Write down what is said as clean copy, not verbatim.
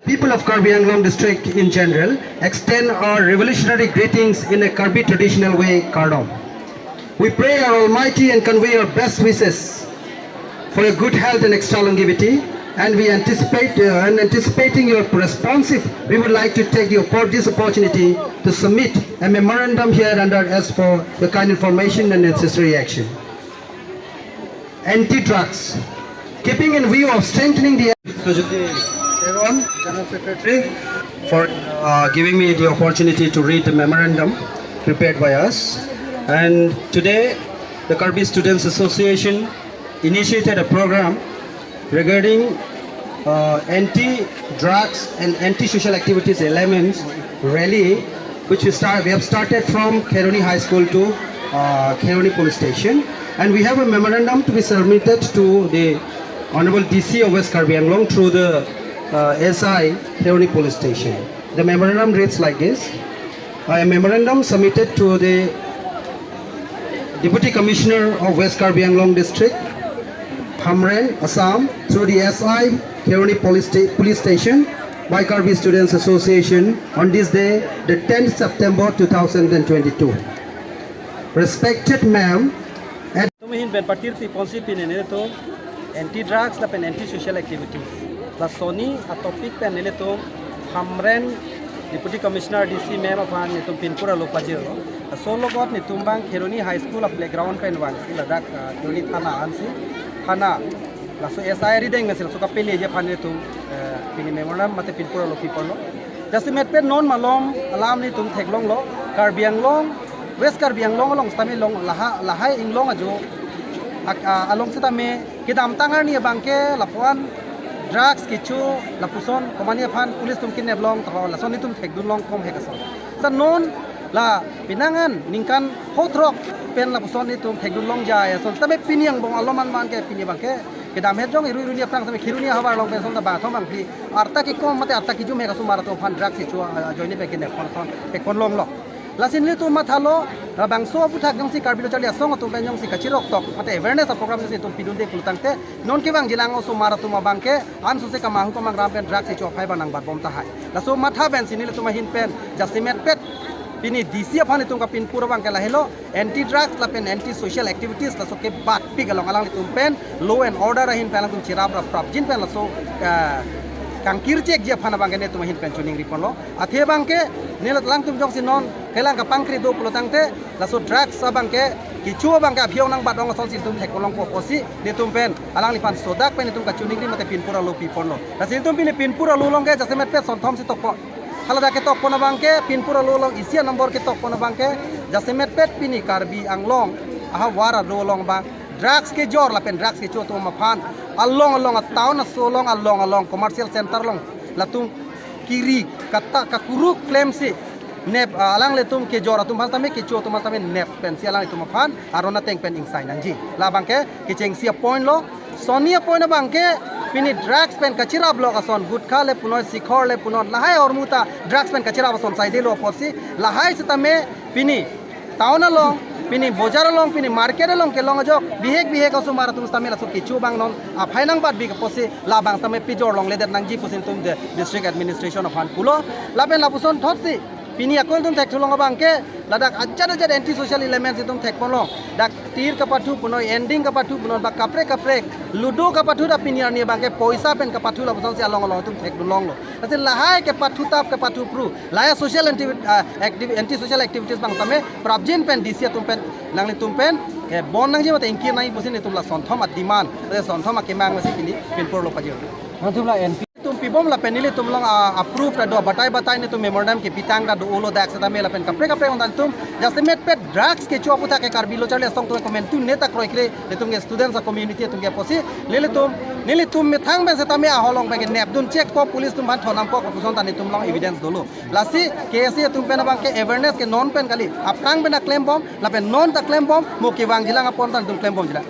People of Karbi Anglong district in general extend our revolutionary greetings in a Karbi traditional way, Kardom. We pray our Almighty and convey our best wishes for your good health and extra longevity, and we anticipating your responsive, we would like to take this opportunity to submit a memorandum here under us for your kind information and necessary action. Anti-drugs. Keeping in view of strengthening the General Secretary, for giving me the opportunity to read the memorandum prepared by us. And today, the Karbi Students Association initiated a program regarding anti-drugs and anti-social activities elements rally, which we have started from Khaironi High School to Khaironi Police Station, and we have a memorandum to be submitted to the Honorable DC of West Karbi Anglong through the SI Khaironi Police Station. The memorandum reads like this: a memorandum submitted to the Deputy Commissioner of West Karbi Anglong District, Hamren, Assam, through the SI Khaironi Police Station by Karbi Students Association on this day, the 10th September 2022. Respected ma'am, Tumihin ben partirti ponsi pinenito anti-drugs na pen anti-social activities. La Sony a topic pen nilito Hamren Deputy Commissioner DC ma'am apan nitum pinpura lopajir. Solo got nitumbang Khaironi High School a playground pen wang sila dak Khaironi Thana ansi Thana la so SI reading mesil so kapili je pan nitum pini memorandum mate pinpura lopi porlo. Jasimet pen non malom alam nitum theklong lo Karbi Anglong West Karbi Anglong along stami long lahai inglong ajo along sita me kidam tangar ni bangke lapuan drugs kichu lapuson komania phan police tum kinep long to la son tum thek dun long kom hekason sa non la pinangan ningkan hotrok pen lapuson ni tum thek dun long jaya son stame piniang bong aloman man ke pini bangke kidam het jong iru ni prang stame khiruni habar long pen son ta ba thom bang pi arta ki kom mate arta ki jum heka sumara to phan drugs kichu joini pe kinep kon son ek kon long lo lasin li tu mathalo rabang so puthak jong si Karbi lo chali asong tu ben jong si kachirok tok mate awareness program si tu pidunde pultangte non ki bang jilang so mara tu mabangke an su se kamang ko mang ram pen drugs si cho phai banang bat bom ta hai la so matha ben sinil tu mahin pen jasimet pet pini disia phani tu ka pin pura bang ke la hello anti drugs la pen anti social activities la so ke bat pi galong alang tu pen law and order rahin pen tu chirab prap jin pen la so kangkir cek je phana bang ne tu mahin pen tuning ripon lo athe bang ke nelat lang tum jong sinon kelang ka pangkri do pulotangte la so drugs sabang ke kichu bang ka phiong nang bat ong son sin tum thek kolong ko posi ne tum pen alang ni pan sodak pen tum ka tuning ri mate pin pura lo pi pon lo la sin tum pin pura lo long ke jasemet pe son thom si tok hala da ke tok pon bang ke pin pura lo long isia number ke tok pon bang ke jasemet pet pini Karbi Anglong aha wara do long bang drugs ke jor la pen drugs ke chu to ma phan along a town so long along commercial center long latung kiri kata kakuru claim si nep alang le tum ke jora tum hastame ke cho tum hastame nep pen si alang tum phan arona teng pen insai nanji la bangke ke cheng sia point lo sonia point na bangke pini drugs pen kachira blok ason gutka le punoi sikhor le punot lahai ormuta drugs pen kachira ason sai de lo posi lahai setame pini tauna long pini bozar long pini market long ke long ajok bihek asu mara tum stamela su kichu bang non a phainang bat bi posi la bang tame pijor long le det nang ji pusin tum de district administration of han pulo la ben la puson thotsi pini akol tum thek thulong bang ke ladak ajar anti social elements tum thek polong dak tir kapathu punoi ending kapathu punoi ba kapre ludo kapathu da pini arni bang ke poisa pen kapathu la puson si along tum thek long lo asin lahai ke pathu tap ke pathu pru laya social anti social activities bang tame prabjin pen disia tum pen nangli tum pen bon nang je mate inkir nai pusin tum la son thoma demand son thoma ke mang masi kini pin por lo pajir tum la NP tum pibom la penili tum long approve da do batai ne tum memorandum ke pitang da do ulo dak sa me la pen kapre on tum just met pet drugs ke chu aputa ke karbilo chale song tum comment tu neta kroi kre le tum ge students a community tum ge posi lele tum nili tum me thang be sa tame a holong be ge nep dun check po police tum ban thonam po puson tani tum long evidence dolo lasi KSC tum pen bang ke awareness ke non pen kali aptang be na claim bom la pen non ta claim bom mo ke wang jilang apon tan tum claim bom jila